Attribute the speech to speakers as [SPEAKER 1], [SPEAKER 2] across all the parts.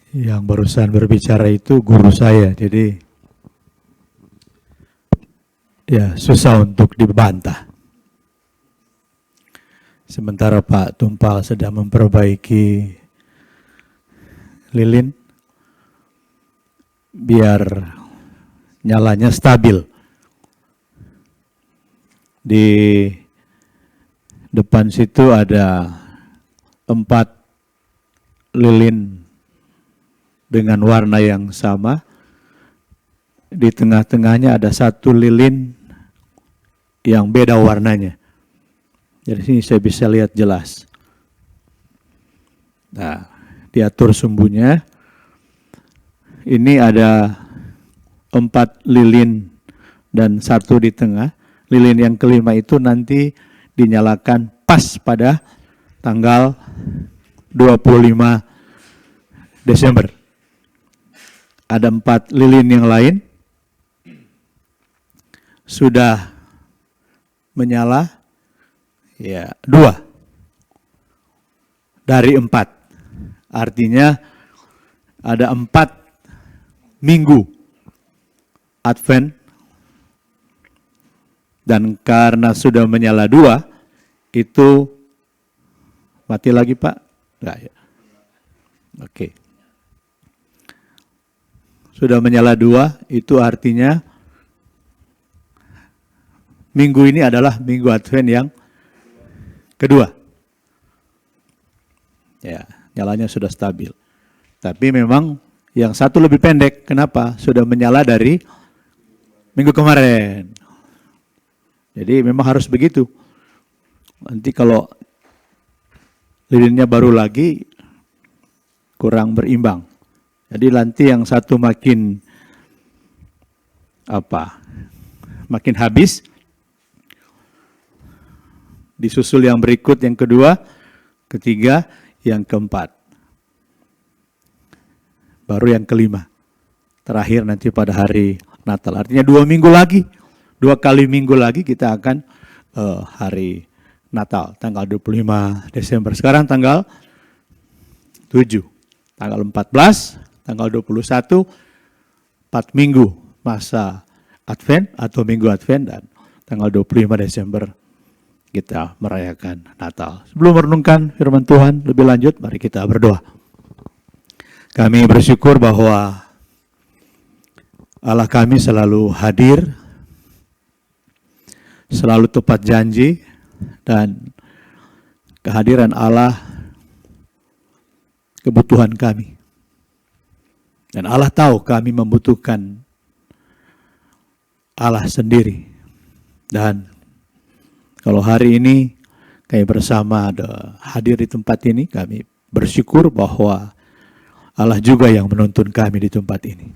[SPEAKER 1] Yang barusan berbicara itu guru saya, jadi ya susah untuk dibantah. Sementara Pak Tumpal sedang memperbaiki lilin biar nyalanya stabil. Di depan situ ada 4 lilin dengan warna yang sama. Di tengah-tengahnya ada 1 lilin yang beda warnanya. Dari sini saya bisa lihat jelas. Nah, diatur sumbunya. Ini ada 4 lilin dan 1 di tengah. Lilin yang kelima itu nanti dinyalakan pas pada tanggal 25 Desember. Ada 4 lilin yang lain sudah menyala, ya 2 dari 4. Artinya ada 4 minggu Advent, dan karena sudah menyala 2, itu mati lagi Pak? Enggak ya? Oke. Sudah menyala 2, itu artinya minggu ini adalah minggu Advent yang kedua. Ya, nyalanya sudah stabil. Tapi memang yang satu lebih pendek. Kenapa? Sudah menyala dari minggu kemarin. Jadi memang harus begitu. Nanti kalau lilinnya baru lagi, kurang berimbang. Jadi nanti yang satu makin makin habis, disusul yang berikut, yang kedua, ketiga, yang keempat. Baru yang kelima. Terakhir nanti pada hari Natal. Artinya 2 minggu lagi, 2 kali minggu lagi kita akan hari Natal, tanggal 25 Desember. Sekarang tanggal 7. Tanggal 14, tanggal 21, 4 minggu masa Advent atau minggu Advent, dan tanggal 25 Desember kita merayakan Natal. Sebelum merenungkan firman Tuhan lebih lanjut, mari kita berdoa. Kami bersyukur bahwa Allah kami selalu hadir, selalu tepat janji, dan kehadiran Allah kebutuhan kami. Dan Allah tahu kami membutuhkan Allah sendiri. Dan kalau hari ini kami bersama hadir di tempat ini, kami bersyukur bahwa Allah juga yang menuntun kami di tempat ini.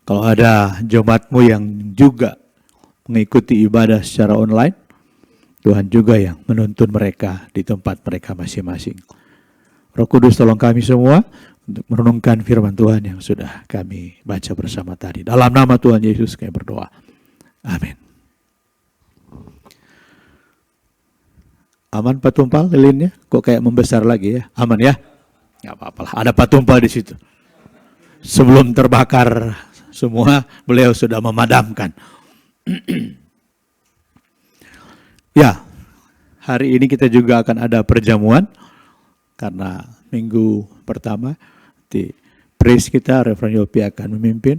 [SPEAKER 1] Kalau ada jemaatmu yang juga mengikuti ibadah secara online, Tuhan juga yang menuntun mereka di tempat mereka masing-masing. Roh Kudus tolong kami semua untuk merenungkan firman Tuhan yang sudah kami baca bersama tadi. Dalam nama Tuhan Yesus kami berdoa. Amin. Aman Pak Tumpal lilinnya? Kok kayak membesar lagi ya? Aman ya? Nggak apa-apa lah. Ada Pak Tumpal di situ. Sebelum terbakar semua, beliau sudah memadamkan. Ya, hari ini kita juga akan ada perjamuan. Karena minggu pertama, di praise kita, Reverend Yopi akan memimpin.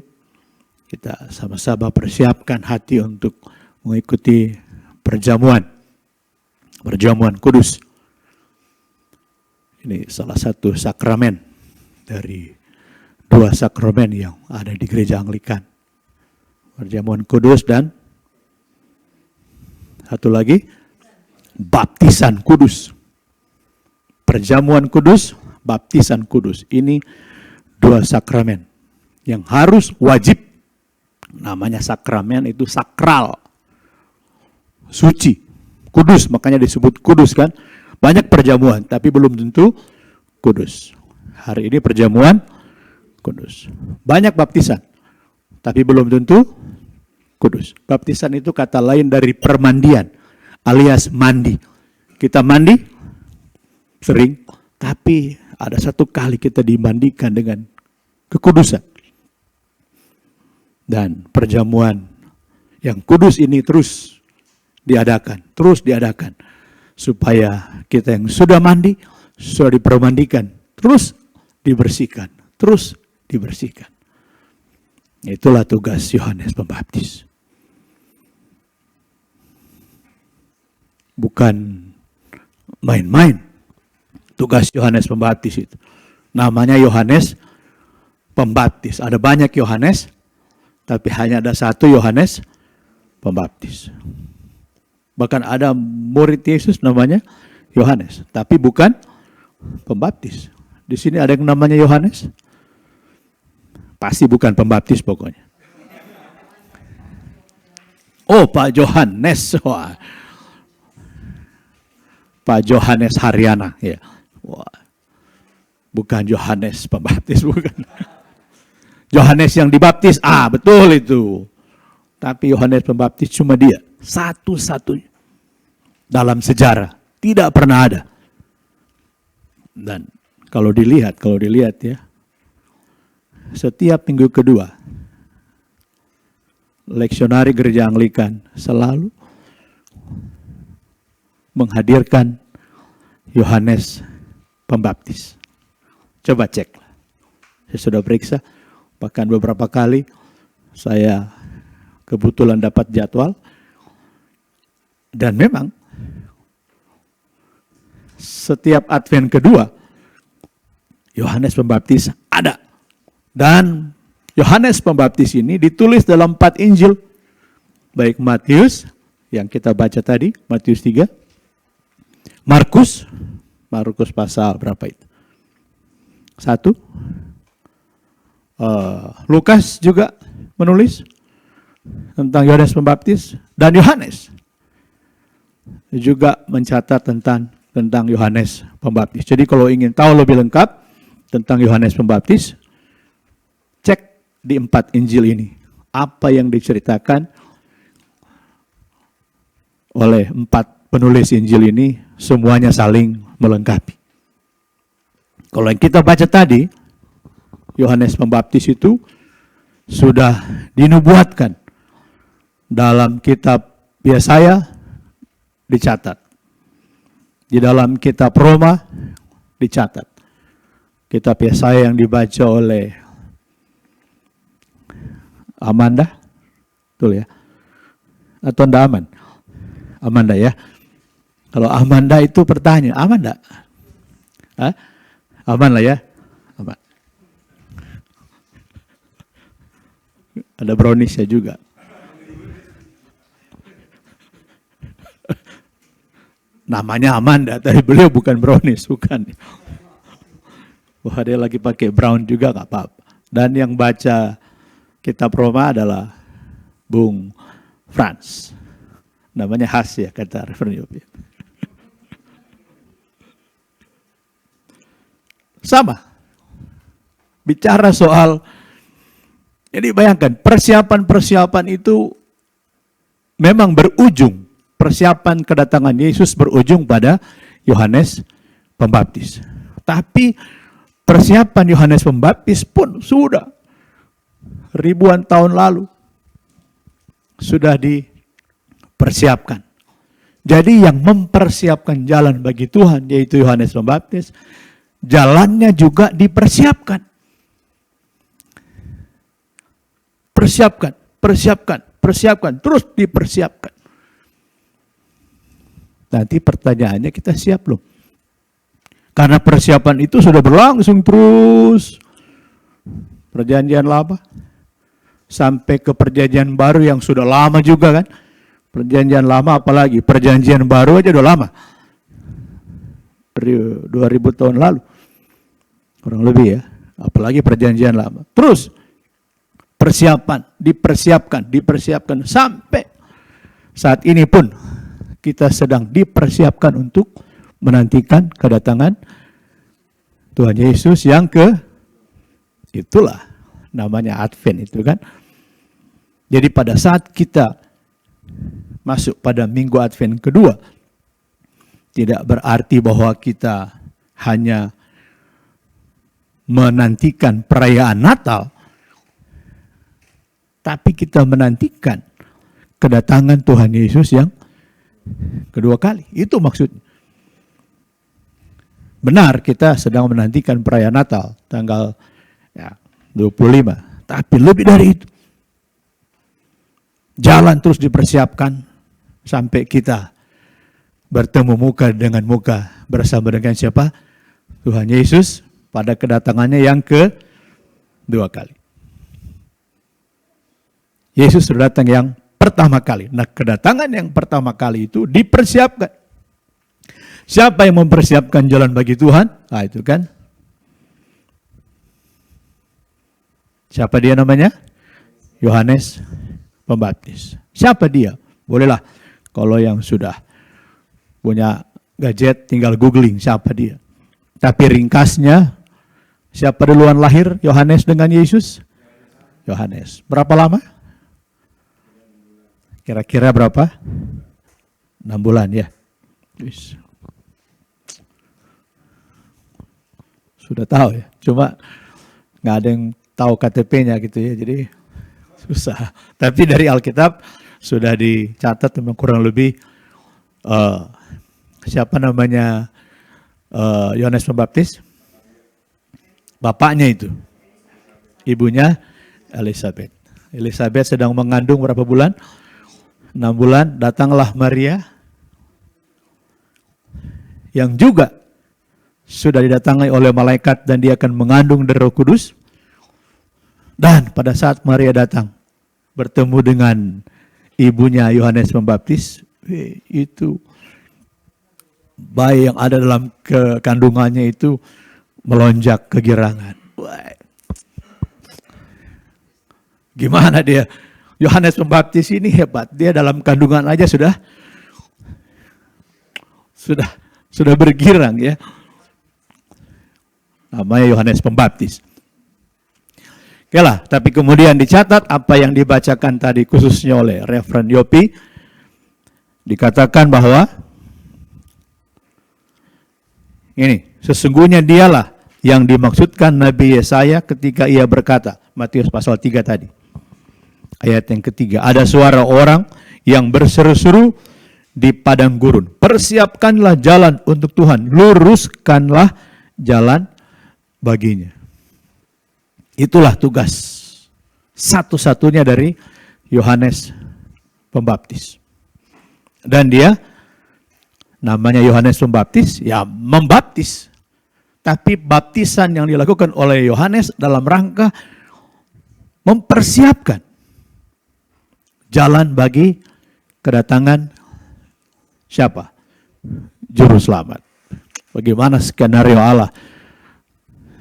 [SPEAKER 1] Kita sama-sama persiapkan hati untuk mengikuti perjamuan. Perjamuan kudus. Ini salah satu sakramen dari 2 sakramen yang ada di gereja Anglikan. Perjamuan kudus dan satu lagi, baptisan kudus. Perjamuan kudus, baptisan kudus. Ini 2 sakramen yang harus wajib. Namanya sakramen itu sakral. Suci, kudus, makanya disebut kudus kan. Banyak perjamuan, tapi belum tentu kudus. Hari ini perjamuan kudus. Banyak baptisan, tapi belum tentu kudus. Baptisan itu kata lain dari permandian, alias mandi. Kita mandi sering, tapi Ada satu kali kita dimandikan dengan kekudusan. Dan perjamuan yang kudus ini terus diadakan. Supaya kita yang sudah mandi, sudah dipermandikan, terus dibersihkan. Itulah tugas Yohanes Pembaptis. Bukan main-main tugas Yohanes Pembaptis itu. Namanya Yohanes Pembaptis. Ada banyak Yohanes, tapi hanya ada satu Yohanes Pembaptis. Bahkan ada murid Yesus namanya Yohanes, tapi bukan pembaptis. Di sini ada yang namanya Yohanes? Pasti bukan pembaptis pokoknya. Oh, Pak Yohanes. Wah. Pak Yohanes Haryana, ya. Wah. Bukan Yohanes Pembaptis, bukan. Yohanes yang dibaptis, betul itu. Tapi Yohanes Pembaptis cuma dia, satu-satunya dalam sejarah, tidak pernah ada. Dan kalau dilihat ya, setiap minggu kedua, leksionari Gereja Anglikan selalu menghadirkan Yohanes Pembaptis. Coba cek. Saya sudah periksa, bahkan beberapa kali saya kebetulan dapat jadwal. Dan memang setiap Advent kedua, Yohanes Pembaptis ada. Dan Yohanes Pembaptis ini ditulis dalam 4 Injil. Baik Matius, yang kita baca tadi, Matius 3. Markus pasal berapa itu? 1. Lukas juga menulis tentang Yohanes Pembaptis. Dan Yohanes juga mencatat tentang Yohanes Pembaptis. Jadi kalau ingin tahu lebih lengkap tentang Yohanes Pembaptis, cek di 4 Injil ini. Apa yang diceritakan oleh 4 penulis Injil ini, semuanya saling melengkapi. Kalau yang kita baca tadi, Yohanes Pembaptis itu sudah dinubuatkan dalam kitab Yesaya, dicatat. Di dalam kitab Roma, dicatat. Kitab Yesaya yang dibaca oleh Amanda, betul ya? Atau enggak aman? Amanda ya. Kalau Amanda itu pertanyaan, aman enggak? Aman lah ya. Aman. Ada browniesnya juga. Namanya Amanda, tapi beliau bukan brownies, bukan. Wah, dia lagi pakai brown juga nggak apa-apa. Dan yang baca kitab Roma adalah Bung Frans. Namanya khas ya, kata Reverend Yopi. Sama. Bicara soal, jadi bayangkan, persiapan-persiapan itu memang berujung. Persiapan kedatangan Yesus berujung pada Yohanes Pembaptis. Tapi persiapan Yohanes Pembaptis pun sudah ribuan tahun lalu sudah dipersiapkan. Jadi yang mempersiapkan jalan bagi Tuhan, yaitu Yohanes Pembaptis, jalannya juga dipersiapkan. Persiapkan, terus dipersiapkan. Nanti pertanyaannya, kita siap belum? Karena persiapan itu sudah berlangsung terus. Perjanjian lama sampai ke perjanjian baru yang sudah lama juga kan. Perjanjian lama apalagi, perjanjian baru aja udah lama. 2000 tahun lalu. Kurang lebih ya. Apalagi perjanjian lama. Terus dipersiapkan sampai saat ini pun kita sedang dipersiapkan untuk menantikan kedatangan Tuhan Yesus yang itulah namanya Advent itu kan. Jadi pada saat kita masuk pada minggu Advent kedua, tidak berarti bahwa kita hanya menantikan perayaan Natal, tapi kita menantikan kedatangan Tuhan Yesus yang kedua kali. Itu maksudnya. Benar, kita sedang menantikan perayaan Natal tanggal 25. Tapi lebih dari itu. Jalan terus dipersiapkan sampai kita bertemu muka dengan muka bersama dengan siapa? Tuhan Yesus pada kedatangannya yang kedua kali. Yesus sudah datang yang pertama kali. Nah, kedatangan yang pertama kali itu dipersiapkan. Siapa yang mempersiapkan jalan bagi Tuhan? Nah, itu kan. Siapa dia namanya? Yohanes Pembaptis. Siapa dia? Bolehlah kalau yang sudah punya gadget tinggal googling siapa dia. Tapi ringkasnya, siapa duluan lahir Yohanes dengan Yesus? Yohanes. Berapa lama? Kira-kira berapa? 6 bulan ya. Sudah tahu ya. Cuma nggak ada yang tahu KTP-nya gitu ya. Jadi susah. Tapi dari Alkitab sudah dicatat memang kurang lebih siapa namanya Yohanes Pembaptis? Bapaknya itu. Ibunya Elizabeth. Elizabeth sedang mengandung berapa bulan? 6 bulan. Datanglah Maria yang juga sudah didatangi oleh malaikat dan dia akan mengandung dari Roh Kudus. Dan pada saat Maria datang bertemu dengan ibunya Yohanes Pembaptis, itu bayi yang ada dalam kandungannya itu melonjak kegirangan. Gimana dia? Yohanes Pembaptis ini hebat. Dia dalam kandungan aja sudah bergirang ya. Namanya Yohanes Pembaptis. Oke lah, tapi kemudian dicatat apa yang dibacakan tadi khususnya oleh Reverend Yopi. Dikatakan bahwa ini, sesungguhnya dialah yang dimaksudkan Nabi Yesaya ketika ia berkata, Matius pasal 3 tadi. Ayat yang ketiga, ada suara orang yang berseru-seru di padang gurun. Persiapkanlah jalan untuk Tuhan, luruskanlah jalan baginya. Itulah tugas satu-satunya dari Yohanes Pembaptis. Dan dia namanya Yohanes Pembaptis, ya membaptis. Tapi baptisan yang dilakukan oleh Yohanes dalam rangka mempersiapkan jalan bagi kedatangan siapa? Juru selamat. Bagaimana skenario Allah?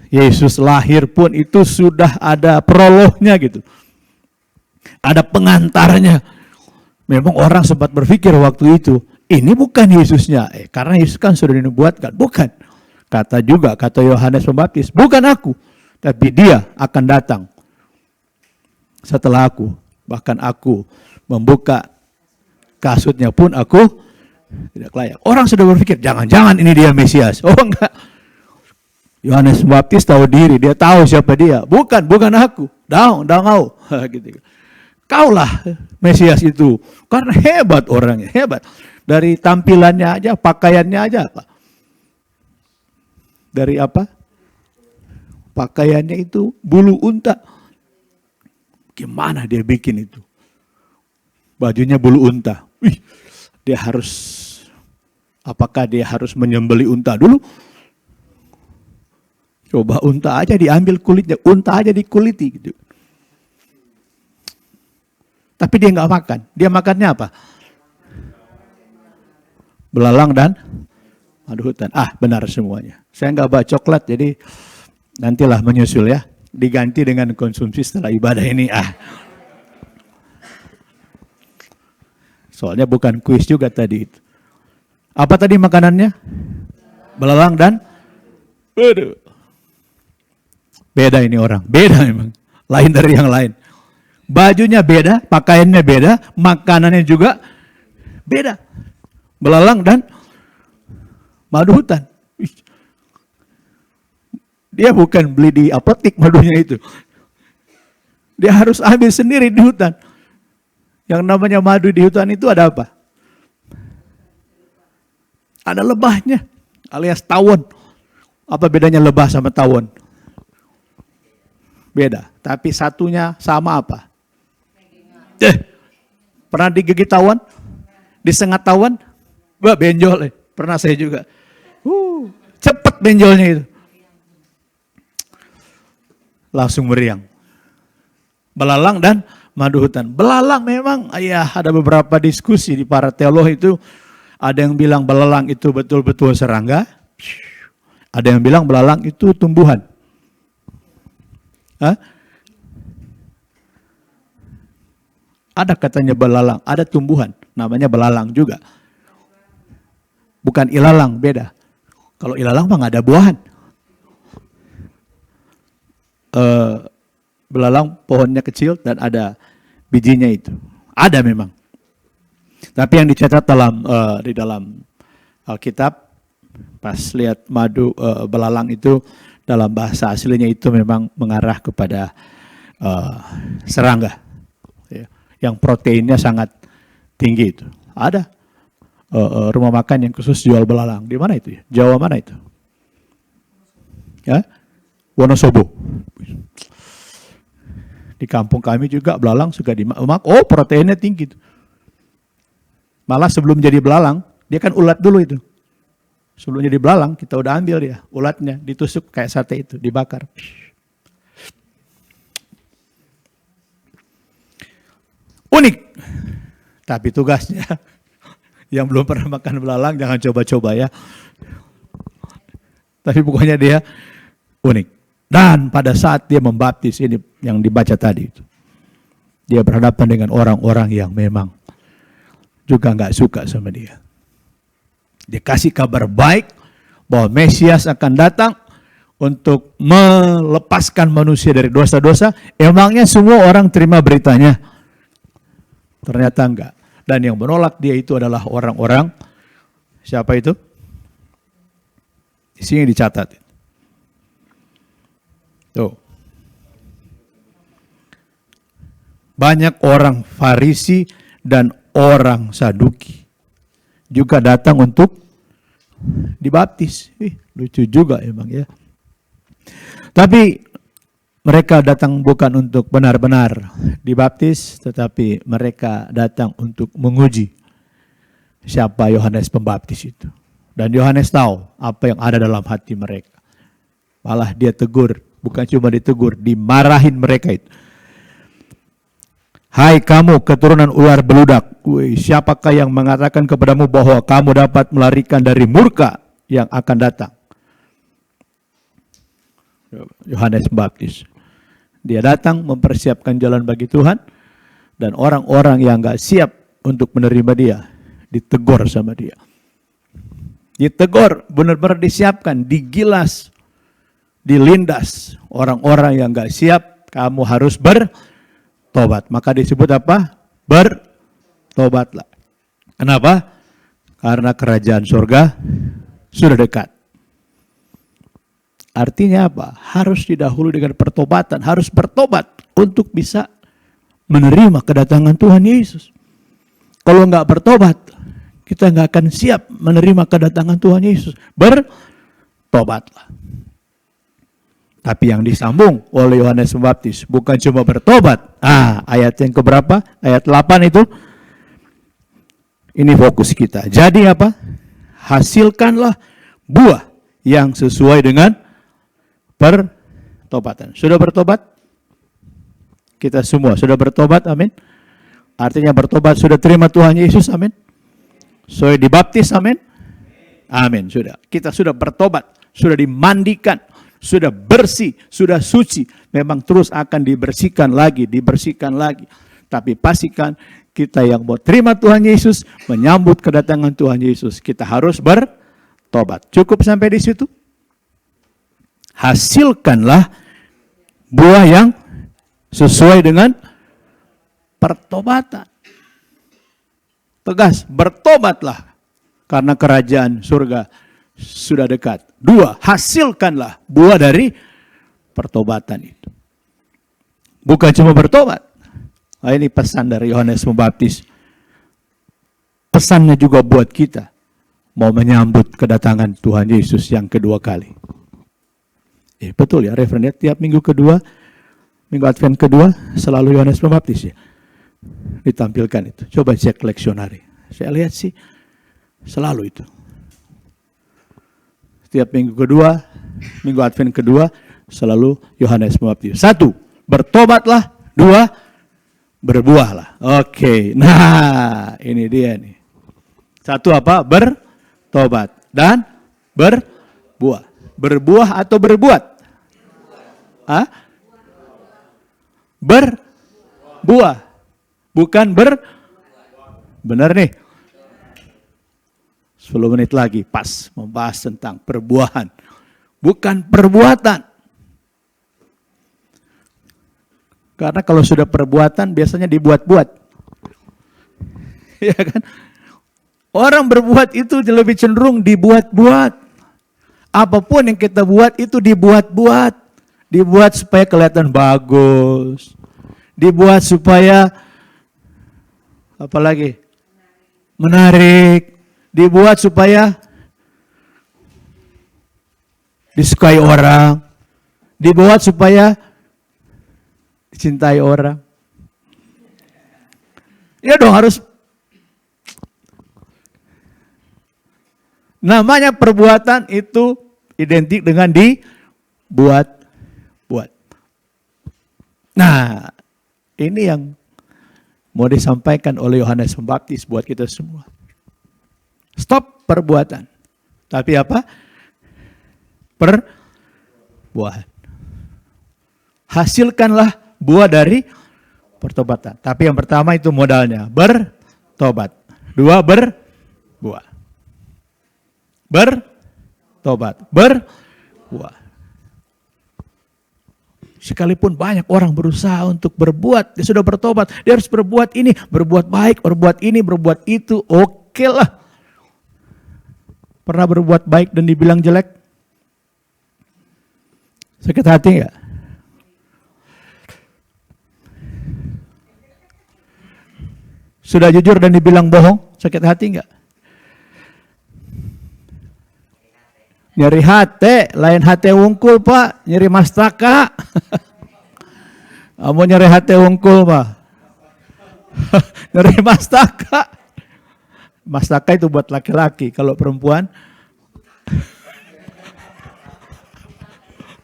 [SPEAKER 1] Yesus lahir pun itu sudah ada prolognya gitu. Ada pengantarnya. Memang orang sempat berpikir waktu itu, ini bukan Yesusnya. Karena Yesus kan sudah dinubuatkan. Bukan. Kata Yohanes Pembaptis, bukan aku. Tapi dia akan datang setelah aku. Bahkan aku membuka kasutnya pun aku tidak layak. Orang sudah berpikir, jangan-jangan ini dia Mesias. Oh enggak. Yohanes Pembaptis tahu diri, dia tahu siapa dia. Bukan aku. Dang kau. Gitu. Kaulah Mesias itu. Karena hebat orangnya, hebat. Dari tampilannya aja, pakaiannya aja apa? Dari apa? Pakaiannya itu bulu unta. Gimana dia bikin itu? Bajunya bulu unta. Apakah dia harus menyembeli unta dulu? Coba unta aja diambil kulitnya, unta aja dikuliti gitu. Tapi dia nggak makan. Dia makannya apa? Belalang dan madu hutan. Benar semuanya. Saya nggak bawa coklat, jadi nantilah menyusul ya. Diganti dengan konsumsi setelah ibadah ini. Soalnya bukan kuis juga tadi. Apa tadi makanannya? Belalang dan beda ini orang. Beda memang. Lain dari yang lain. Bajunya beda, pakaiannya beda, makanannya juga beda. Belalang dan madu hutan. Dia bukan beli di apotek madunya itu. Dia harus ambil sendiri di hutan. Yang namanya madu di hutan itu ada apa? Ada lebahnya, alias tawon. Apa bedanya lebah sama tawon? Beda, tapi satunya sama apa? Pernah digigit tawon? Disengat tawon? Wah, benjol. Pernah saya juga. Cepet benjolnya itu. Langsung meriang. Belalang dan madu hutan. Belalang memang, ya ada beberapa diskusi di para teolog itu. Ada yang bilang belalang itu betul-betul serangga. Ada yang bilang belalang itu tumbuhan. Hah? Ada katanya belalang, ada tumbuhan, namanya belalang juga. Bukan ilalang, beda. Kalau ilalang mah nggak ada buahan. Belalang pohonnya kecil dan ada bijinya itu. Ada memang. Tapi yang dicatat di dalam Alkitab, pas lihat madu belalang itu dalam bahasa aslinya itu memang mengarah kepada serangga, ya, yang proteinnya sangat tinggi itu. Ada rumah makan yang khusus jual belalang. Di mana itu ya? Jawa mana itu? Ya, Wonosobo. Di kampung kami juga belalang suka dimakan. Oh, proteinnya tinggi itu. Malah sebelum jadi belalang, dia kan ulat dulu itu. Sebelum jadi belalang, kita udah ambil dia, ulatnya, ditusuk kayak sate itu, dibakar. Unik. Tapi tugasnya, yang belum pernah makan belalang, jangan coba-coba ya. Tapi pokoknya dia unik. Dan pada saat dia membaptis, ini yang dibaca tadi itu, dia berhadapan dengan orang-orang yang memang juga nggak suka sama dia. Dia kasih kabar baik bahwa Mesias akan datang untuk melepaskan manusia dari dosa-dosa. Emangnya semua orang terima beritanya? Ternyata enggak. Dan yang menolak dia itu adalah orang-orang, siapa itu? Di sini dicatat. Tuh. Banyak orang Farisi dan orang Saduki juga datang untuk dibaptis. Lucu juga emang ya. Tapi mereka datang bukan untuk benar-benar dibaptis, tetapi mereka datang untuk menguji siapa Yohanes Pembaptis itu. Dan Yohanes tahu apa yang ada dalam hati mereka. Malah dia tegur, bukan cuma ditegur, dimarahin mereka itu. Hai kamu keturunan ular beludak, siapakah yang mengatakan kepadamu bahwa kamu dapat melarikan dari murka yang akan datang? Yohanes Pembaptis. Dia datang mempersiapkan jalan bagi Tuhan, dan orang-orang yang gak siap untuk menerima dia, ditegur sama dia. Ditegur, benar-benar disiapkan, digilas, dilindas. Orang-orang yang gak siap, kamu harus bertobat. Maka disebut apa? Bertobatlah. Kenapa? Karena kerajaan surga sudah dekat. Artinya apa? Harus didahului dengan pertobatan. Harus bertobat untuk bisa menerima kedatangan Tuhan Yesus. Kalau nggak bertobat, kita nggak akan siap menerima kedatangan Tuhan Yesus. Bertobatlah. Tapi yang disambung oleh Yohanes Pembaptis bukan cuma bertobat. Ayat yang keberapa? Ayat 8 itu. Ini fokus kita. Jadi apa? Hasilkanlah buah yang sesuai dengan pertobatan. Sudah bertobat? Kita semua sudah bertobat, amin. Artinya bertobat sudah terima Tuhan Yesus, amin. Sudah dibaptis, amin. Amin, sudah. Kita sudah bertobat, sudah dimandikan, sudah bersih, sudah suci. Memang terus akan dibersihkan lagi. Tapi pastikan kita yang mau terima Tuhan Yesus, menyambut kedatangan Tuhan Yesus, kita harus bertobat. Cukup sampai di situ? Hasilkanlah buah yang sesuai dengan pertobatan. Tegas, bertobatlah karena kerajaan surga sudah dekat. 2, hasilkanlah buah dari pertobatan itu. Bukan cuma bertobat. Nah, ini pesan dari Yohanes Pembaptis. Pesannya juga buat kita. Mau menyambut kedatangan Tuhan Yesus yang kedua kali. Betul ya, referennya tiap minggu kedua, minggu Advent kedua, selalu Yohanes Pembaptis ya. Ditampilkan itu. Coba cek leksionari. Saya lihat sih, selalu itu. Setiap minggu kedua, minggu Advent kedua, selalu Yohanes Pembaptis. 1, bertobatlah. 2, berbuahlah. Oke, nah ini dia nih. 1 apa? Bertobat. Dan berbuah. Berbuah atau berbuat? Hah? Berbuah. Bukan benar nih. 10 menit lagi pas membahas tentang perbuahan. Bukan perbuatan. Karena kalau sudah perbuatan biasanya dibuat-buat. Ya kan? Orang berbuat itu lebih cenderung dibuat-buat. Apapun yang kita buat itu dibuat-buat. Dibuat supaya kelihatan bagus. Dibuat supaya apa lagi? Menarik. Dibuat supaya disukai orang. Dibuat supaya dicintai orang. Ya dong harus. Namanya perbuatan itu identik dengan dibuat-buat. Nah, ini yang mau disampaikan oleh Yohanes Pembaptis buat kita semua. Stop perbuatan. Tapi apa? Perbuahan. Hasilkanlah buah dari pertobatan. Tapi yang pertama itu modalnya. Bertobat. 2, berbuah. Bertobat. Berbuah. Sekalipun banyak orang berusaha untuk berbuat. Dia sudah bertobat. Dia harus berbuat ini. Berbuat baik. Berbuat ini. Berbuat itu. Oke lah. Pernah berbuat baik dan dibilang jelek? Sakit hati enggak? Sudah jujur dan dibilang bohong? Sakit hati enggak? Nyeri hati, lain hati wungkul Pak, nyeri mastaka. Kamu nyeri hati wungkul Pak. Nyeri mastaka. Mastaka itu buat laki-laki, kalau perempuan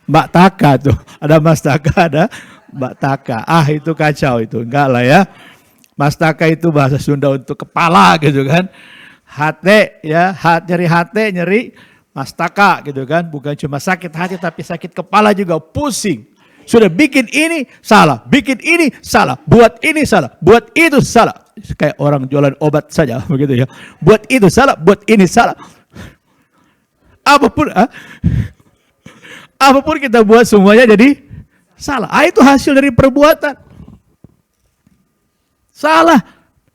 [SPEAKER 1] Mbak Taka tuh, ada mastaka, ada Mbak Taka. Itu kacau itu, enggak lah ya. Mastaka itu bahasa Sunda untuk kepala gitu kan. Hati ya, nyeri hati, nyeri mastaka gitu kan. Bukan cuma sakit hati tapi sakit kepala juga, pusing. Sudah bikin ini salah, bikin ini salah, buat ini salah, buat itu salah. Kayak orang jualan obat saja begitu ya. Buat itu salah, buat ini salah. Apapun kita buat semuanya jadi salah. Itu hasil dari perbuatan. Salah.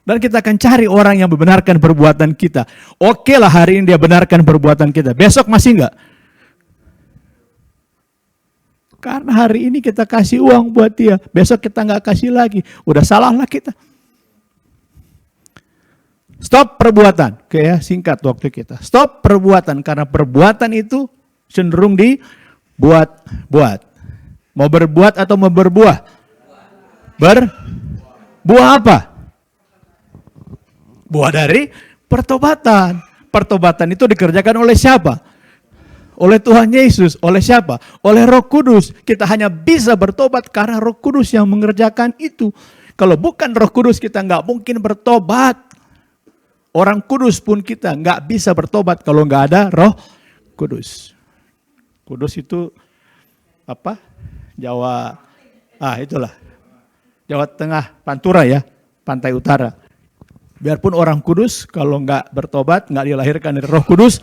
[SPEAKER 1] Dan kita akan cari orang yang membenarkan perbuatan kita. Oke lah hari ini dia benarkan perbuatan kita. Besok masih enggak? Karena hari ini kita kasih uang buat dia. Besok kita enggak kasih lagi. Udah salah lah kita. Stop perbuatan. Oke ya, singkat waktu kita. Stop perbuatan. Karena perbuatan itu cenderung dibuat-buat. Mau berbuat atau mau berbuah? Berbuah apa? Buah dari pertobatan. Pertobatan itu dikerjakan oleh siapa? Oleh Tuhan Yesus. Oleh siapa? Oleh Roh Kudus. Kita hanya bisa bertobat karena Roh Kudus yang mengerjakan itu. Kalau bukan Roh Kudus kita nggak mungkin bertobat. Orang kudus pun kita nggak bisa bertobat kalau nggak ada Roh Kudus. Kudus itu apa? Jawa, itulah. Jawa Tengah, Pantura ya, pantai utara. Biarpun orang kudus, kalau nggak bertobat, nggak dilahirkan dari Roh Kudus,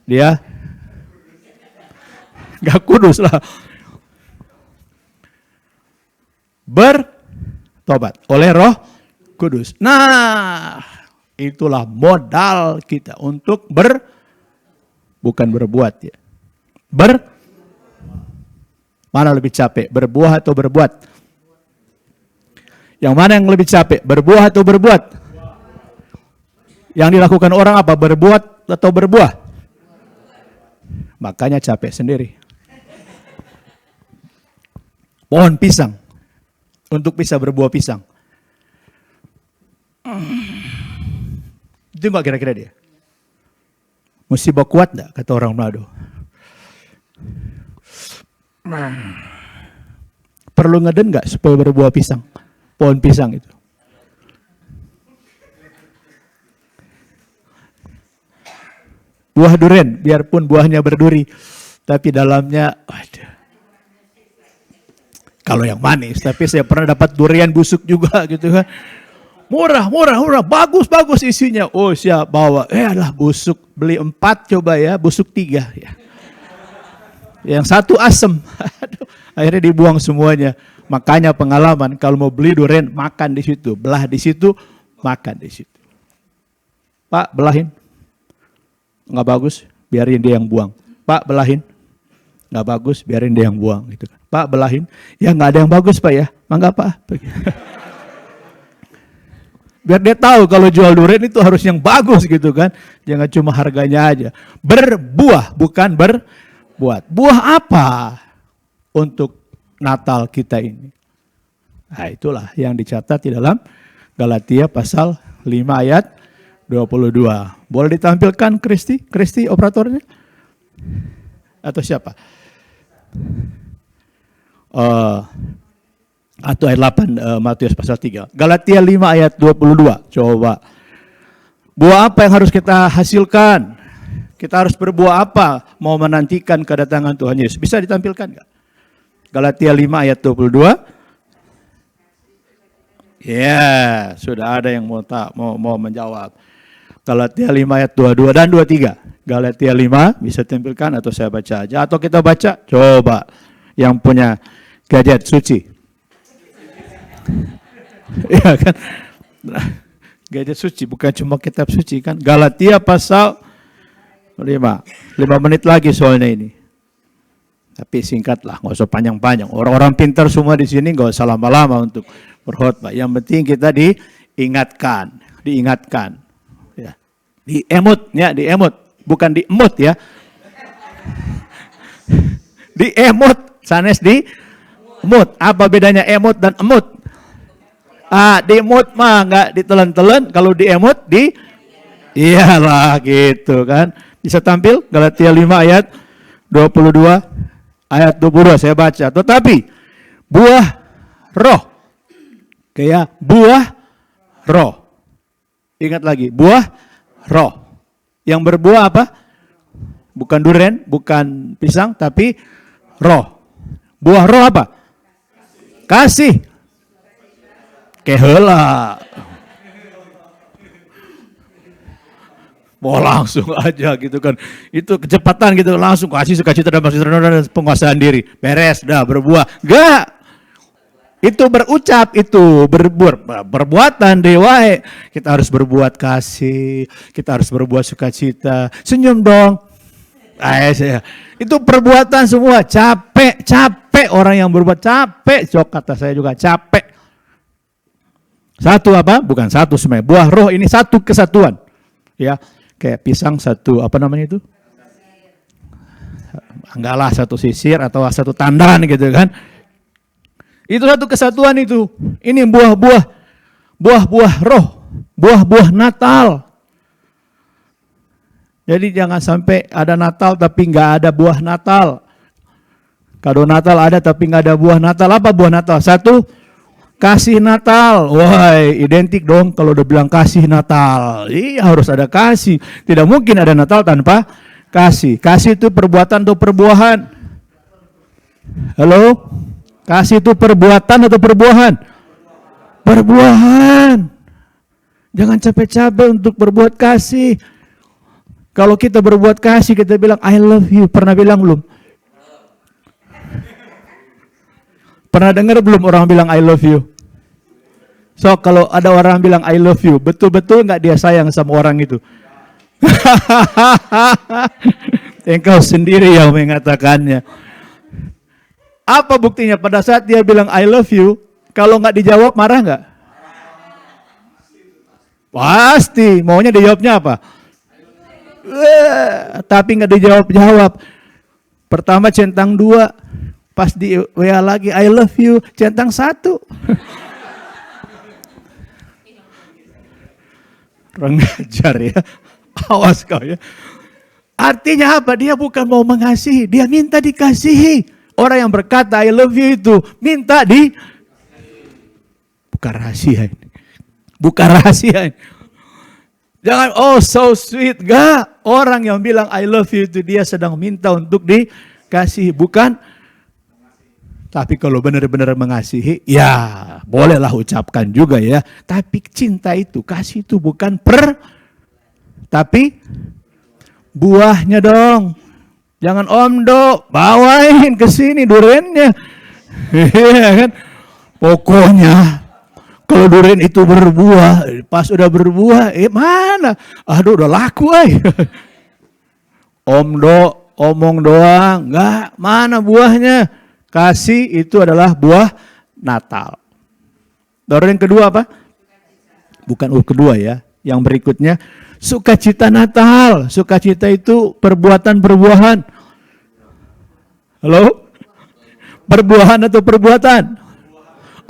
[SPEAKER 1] dia nggak kudus lah. Bertobat oleh Roh Kudus. Nah, itulah modal kita untuk bukan berbuat ya. Mana lebih capek, berbuah atau berbuat? Yang mana yang lebih capek, berbuah atau berbuat? Yang dilakukan orang apa, berbuat atau berbuah? Makanya capek sendiri. Pohon pisang, untuk bisa berbuah pisang. Itu enggak kira-kira dia? Musibah kuat enggak, kata orang Manado? Perlu ngeden enggak supaya berbuah pisang? Pohon pisang itu. Buah durian, biarpun buahnya berduri, tapi dalamnya, waduh. Kalau yang manis, tapi saya pernah dapat durian busuk juga gitu kan. Murah, bagus isinya. Oh siap, bawa. Alah busuk, beli 4 coba ya, busuk 3 ya. Yang 1 asem. Akhirnya dibuang semuanya. Makanya pengalaman, kalau mau beli durian, makan di situ. Belah di situ, makan di situ. Pak, belahin. Nggak bagus, biarin dia yang buang. Pak, belahin. Nggak bagus, biarin dia yang buang. Gitu. Pak, belahin. Ya nggak ada yang bagus Pak ya. Mangga Pak. Biar dia tahu kalau jual durian itu harus yang bagus gitu kan. Jangan cuma harganya aja. Berbuah, bukan berbuat. Buah apa untuk Natal kita ini? Nah itulah yang dicatat di dalam Galatia pasal 5 ayat 22. Boleh ditampilkan Kristi operatornya? Atau siapa? Atau ayat 8 Matius pasal 3. Galatia 5 ayat 22. Coba. Buah apa yang harus kita hasilkan? Kita harus berbuah apa? Mau menantikan kedatangan Tuhan Yesus. Bisa ditampilkan enggak? Galatia 5 ayat 22. Ya, sudah ada yang mau menjawab. Galatia 5 ayat 22 dan 23. Galatia 5 bisa tampilkan atau saya baca aja. Atau kita baca, coba. Yang punya gadget suci. Iya kan? Gadget suci, bukan cuma kitab suci kan. Galatia pasal 5. 5 menit lagi soalnya ini. Tapi singkatlah, nggak usah panjang-panjang. Orang-orang pintar semua di sini nggak usah lama-lama untuk berkhotbah. Yang penting kita diingatkan. Ya. Diemut, bukan diemut ya. Diemut, sanes di emut. Apa bedanya emut dan emut? Diemut mah nggak ditelan-telan, kalau diemut iyalah gitu kan. Bisa tampil Galatia 5 ayat 22 ayat 22 saya baca. Tetapi buah roh. Kayak buah roh. Ingat lagi, buah roh. Yang berbuah apa? Bukan durian, bukan pisang, tapi roh. Buah roh apa? Kasih. Keheula. Mau langsung aja gitu kan. Itu kecepatan gitu, langsung kasih sukacita dan penguasaan diri. Beres, dah berbuah. Enggak. Itu berucap, itu berbuatan dewa. Kita harus berbuat kasih, kita harus berbuat sukacita. Senyum dong. Itu perbuatan semua. Capek orang yang berbuat capek. Jok kata saya juga capek. Satu apa? Bukan satu semuanya. Buah roh ini satu kesatuan. Ya, kayak pisang satu apa namanya itu? Enggaklah satu sisir atau satu tandan gitu kan. Itu satu kesatuan itu. Ini buah-buah roh, buah-buah Natal. Jadi jangan sampai ada Natal tapi nggak ada buah Natal. Kado Natal ada tapi nggak ada buah Natal. Apa buah Natal? Satu, kasih Natal. Wah, identik dong kalau udah bilang kasih Natal. Iya harus ada kasih. Tidak mungkin ada Natal tanpa kasih. Kasih itu perbuatan atau perbuahan? Halo? Kasih itu perbuatan atau perbuahan? Perbuahan. Jangan capek-capek untuk berbuat kasih. Kalau kita berbuat kasih, kita bilang I love you. Pernah bilang belum? Pernah dengar belum orang bilang I love you? So, kalau ada orang bilang I love you, betul-betul nggak dia sayang sama orang itu? Engkau sendiri yang mengatakannya. Apa buktinya? Pada saat dia bilang I love you, kalau nggak dijawab marah nggak? Pasti. Maunya dijawabnya apa? Tapi nggak dijawab-jawab. Pertama centang 2, pas di WA lagi I love you, centang 1. Kurang ajar ya. Awas kau ya. Artinya apa? Dia bukan mau mengasihi, dia minta dikasihi. Orang yang berkata I love you itu minta bukan rahasia ini. Bukan rahasia ini. Jangan oh so sweet, gak. Orang yang bilang I love you itu dia sedang minta untuk dikasihi, bukan. Tapi kalau benar-benar mengasihi, ya bolehlah ucapkan juga ya. Tapi cinta itu, kasih itu bukan tapi buahnya dong. Jangan Om Do, bawain ke sini durennya. Iya kan? Pokoknya kalau durian itu berbuah, pas udah berbuah, mana? Aduh udah laku Om Do, omong doang, enggak, mana buahnya? Kasih itu adalah buah Natal. Lalu yang kedua apa? Bukan kedua ya. Yang berikutnya, sukacita Natal. Sukacita itu perbuatan-perbuahan. Halo? Perbuahan atau perbuatan?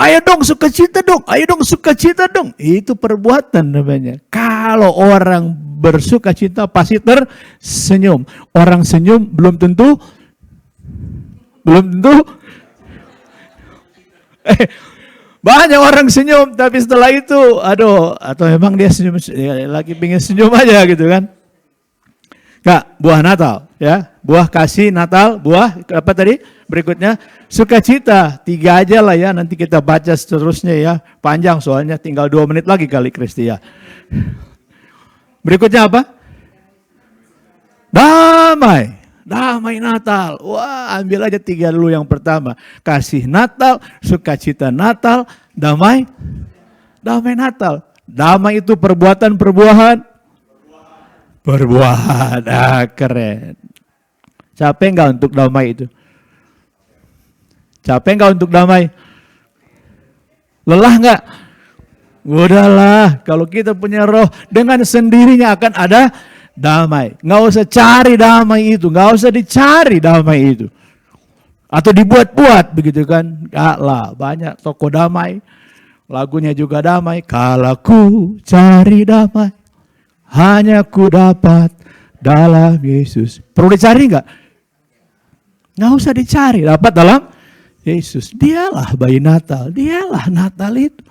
[SPEAKER 1] Ayo dong sukacita dong, ayo dong sukacita dong. Itu perbuatan namanya. Kalau orang bersukacita pasti tersenyum. Orang senyum belum tentu. Banyak orang senyum, tapi setelah itu, aduh, atau memang dia senyum, lagi pengen senyum aja gitu kan. Kak, buah Natal, ya, buah kasih Natal, buah apa tadi? Berikutnya, sukacita, 3 aja lah ya, nanti kita baca seterusnya ya, panjang soalnya, tinggal 2 menit lagi kali Kristi ya. Berikutnya apa? Damai. Damai Natal. Wah, ambil aja 3 dulu yang pertama. Kasih Natal, sukacita Natal, damai. Damai Natal. Damai itu perbuatan-perbuahan. Perbuahan. Keren. Capek enggak untuk damai itu? Capek enggak untuk damai? Lelah enggak? Udahlah, kalau kita punya roh, dengan sendirinya akan ada damai. Nggak usah cari damai itu, nggak usah dicari damai itu. Atau dibuat-buat begitu kan. Nggak lah, banyak toko damai. Lagunya juga damai. Kalau ku cari damai, hanya ku dapat dalam Yesus. Perlu dicari nggak? Nggak usah dicari, dapat dalam Yesus. Dialah bayi Natal, dialah Natal itu.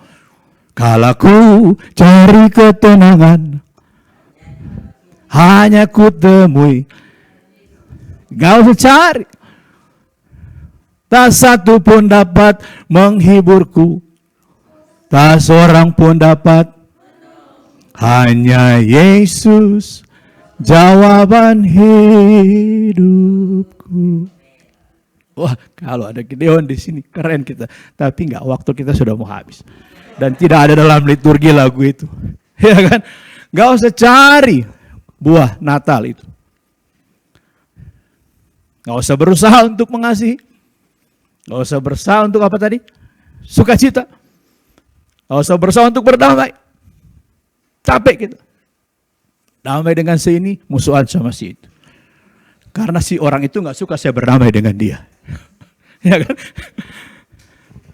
[SPEAKER 1] Kalau ku cari ketenangan, hanya ku temui. Gak usah cari. Tak satu pun dapat menghiburku. Tak seorang pun dapat. Hanya Yesus jawaban hidupku. Wah, kalau ada Gideon di sini keren kita. Tapi enggak, waktu kita sudah mau habis. Dan tidak ada dalam liturgi lagu itu. Ya kan? Gak usah cari buah Natal itu. Gak usah berusaha untuk mengasihi. Gak usah berusaha untuk apa tadi? Sukacita. Gak usah berusaha untuk berdamai. Capek kita. Damai dengan si ini, musuhan sama si itu. Karena si orang itu gak suka saya berdamai dengan dia. Ya kan?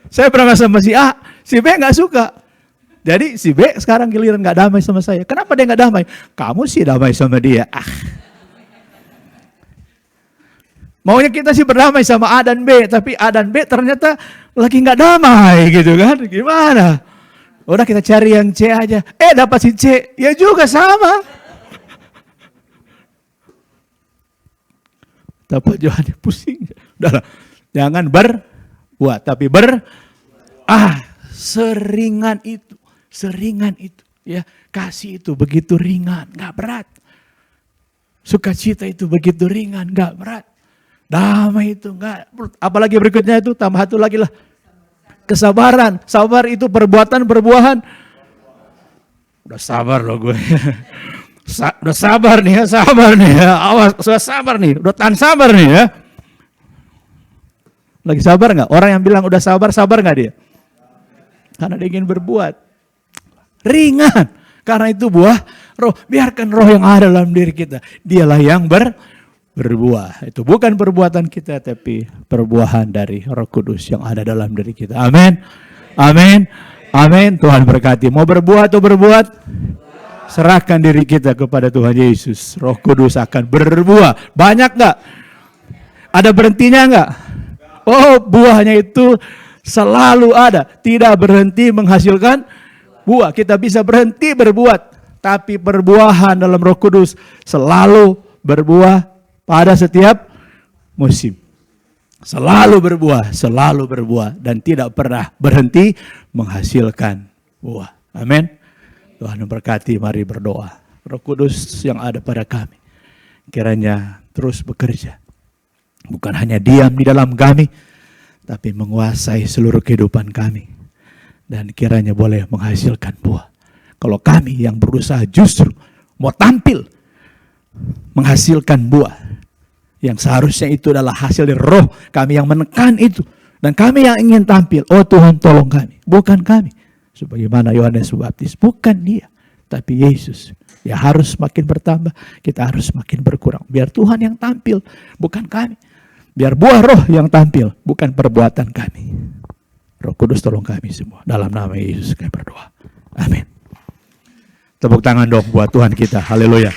[SPEAKER 1] Saya pernah sama si A, si B gak suka. Jadi si B sekarang giliran gak damai sama saya. Kenapa dia gak damai? Kamu sih damai sama dia. Maunya kita sih berdamai sama A dan B. Tapi A dan B ternyata lagi gak damai gitu kan. Gimana? Udah kita cari yang C aja. Dapat si C. Ya juga sama. Dapat Johan pusing. Udahlah. Jangan berbuat. Tapi seringan itu. Seringan itu, ya, kasih itu begitu ringan, nggak berat. Sukacita itu begitu ringan, nggak berat. Damai itu nggak. Apalagi berikutnya itu tambah satu lagi lah. Kesabaran, sabar itu perbuatan-perbuahan. Udah sabar loh gue. Udah sabar nih ya, sabar nih ya. Awas, sudah sabar nih, udah tahan sabar nih ya. Lagi sabar nggak? Orang yang bilang udah sabar, sabar nggak dia? Karena dia ingin berbuat. Ringan. Karena itu buah roh. Biarkan roh yang ada dalam diri kita. Dialah yang berbuah. Itu bukan perbuatan kita, tapi perbuahan dari Roh Kudus yang ada dalam diri kita. Amin. Amin. Amin. Tuhan berkati. Mau berbuat atau berbuat? Serahkan diri kita kepada Tuhan Yesus. Roh Kudus akan berbuah. Banyak nggak? Ada berhentinya nggak? Oh, buahnya itu selalu ada. Tidak berhenti menghasilkan buah. Kita bisa berhenti berbuat. Tapi perbuahan dalam Roh Kudus selalu berbuah pada setiap musim. Selalu berbuah. Dan tidak pernah berhenti menghasilkan buah. Amin. Tuhan memberkati, mari berdoa. Roh Kudus yang ada pada kami, kiranya terus bekerja. Bukan hanya diam di dalam kami, tapi menguasai seluruh kehidupan kami. Dan kiranya boleh menghasilkan buah. Kalau kami yang berusaha justru mau tampil menghasilkan buah, yang seharusnya itu adalah hasil dari roh kami yang menekan itu. Dan kami yang ingin tampil, oh Tuhan tolong kami. Bukan kami. Sebagaimana Yohanes Pembaptis, bukan dia. Tapi Yesus. Ya harus makin bertambah, kita harus makin berkurang. Biar Tuhan yang tampil, bukan kami. Biar buah roh yang tampil, bukan perbuatan kami. Roh Kudus tolong kami semua. Dalam nama Yesus kami berdoa. Amin. Tepuk tangan dong buat Tuhan kita. Haleluya.